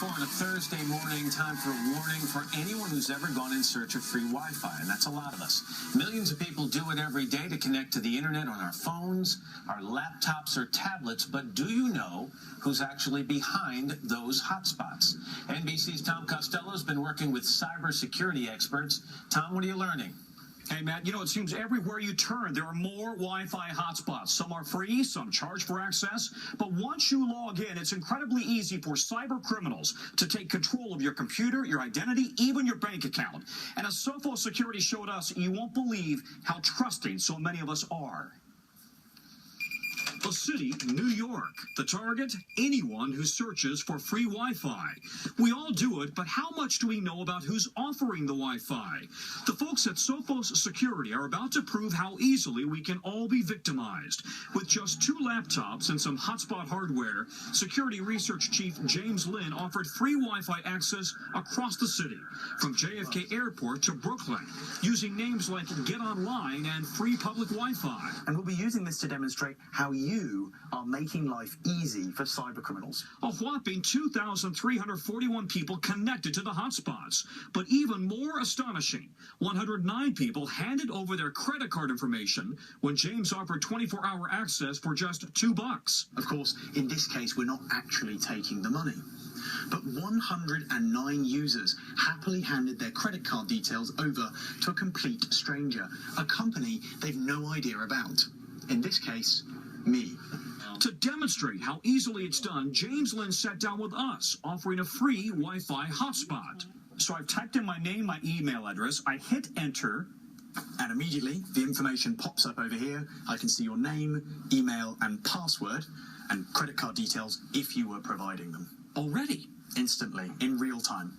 On a Thursday morning, time for a warning for anyone who's ever gone in search of free Wi-Fi, and that's a lot of us. Millions of people do it every day to connect to the internet on our phones, our laptops, or tablets, but do you know who's actually behind those hotspots? NBC's Tom Costello has been working with cybersecurity experts. Tom, what are you learning? Hey, Matt, it seems everywhere you turn, there are more Wi-Fi hotspots. Some are free, some charge for access. But once you log in, it's incredibly easy for cyber criminals to take control of your computer, your identity, even your bank account. And as Sophos Security showed us, you won't believe how trusting so many of us are. The city, New York. The target? Anyone who searches for free Wi-Fi. We all do it, but how much do we know about who's offering the Wi-Fi? The folks at Sophos Security are about to prove how easily we can all be victimized. With just 2 laptops and some hotspot hardware, Security Research Chief James Lynn offered free Wi-Fi access across the city, from JFK Airport to Brooklyn, using names like Get Online and Free Public Wi-Fi. And we'll be using this to demonstrate how you are making life easy for cyber criminals. A whopping 2,341 people connected to the hotspots. But even more astonishing, 109 people handed over their credit card information when James offered 24-hour access for just $2. Of course, in this case, we're not actually taking the money. But 109 users happily handed their credit card details over to a complete stranger, a company they've no idea about. In this case, me. To demonstrate how easily it's done, James Lynn sat down with us, offering a free Wi-Fi hotspot. So I've typed in my name, my email address, I hit enter, and immediately the information pops up over here. I can see your name, email, and password, and credit card details if you were providing them. Already? Instantly, in real time.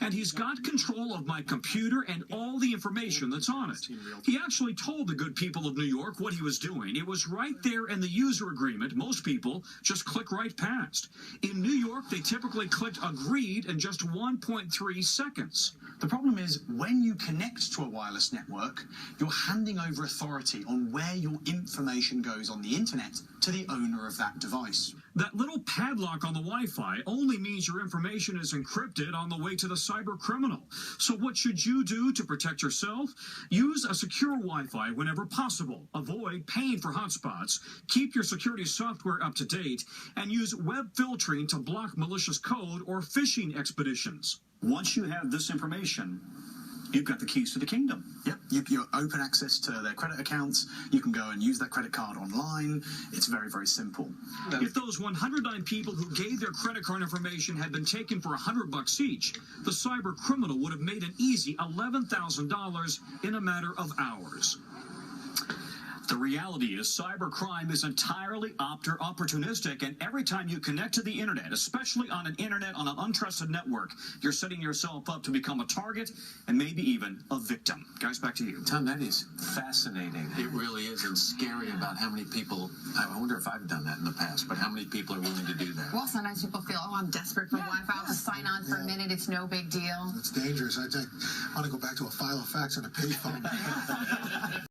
And he's got control of my computer and all the information that's on it. He actually told the good people of New York what he was doing. It was right there in the user agreement. Most people just click right past. In New York, they typically clicked agreed in just 1.3 seconds. The problem is, when you connect to a wireless network, you're handing over authority on where your information goes on the internet to the owner of that device. That little padlock on the Wi-Fi only means your information is encrypted on the way to the cyber criminal. So what should you do to protect yourself? Use a secure Wi-Fi whenever possible. Avoid paying for hotspots. Keep your security software up to date. And use web filtering to block malicious code or phishing expeditions. Once you have this information, you've got the keys to the kingdom. Yep, you open access to their credit accounts. You can go and use that credit card online. It's very, very simple. If those 109 people who gave their credit card information had been taken for $100 each, the cyber criminal would have made an easy $11,000 in a matter of hours. The reality is cybercrime is entirely opportunistic, and every time you connect to the internet, especially on an untrusted network, you're setting yourself up to become a target and maybe even a victim. Guys, back to you. Tom, that is fascinating. It really is, and scary about how many people, I wonder if I've done that in the past, but how many people are willing to do that? Well, sometimes people feel, I'm desperate for Wi-Fi. I'll just sign on for a minute. It's no big deal. It's dangerous. I want to go back to a file of facts and a payphone.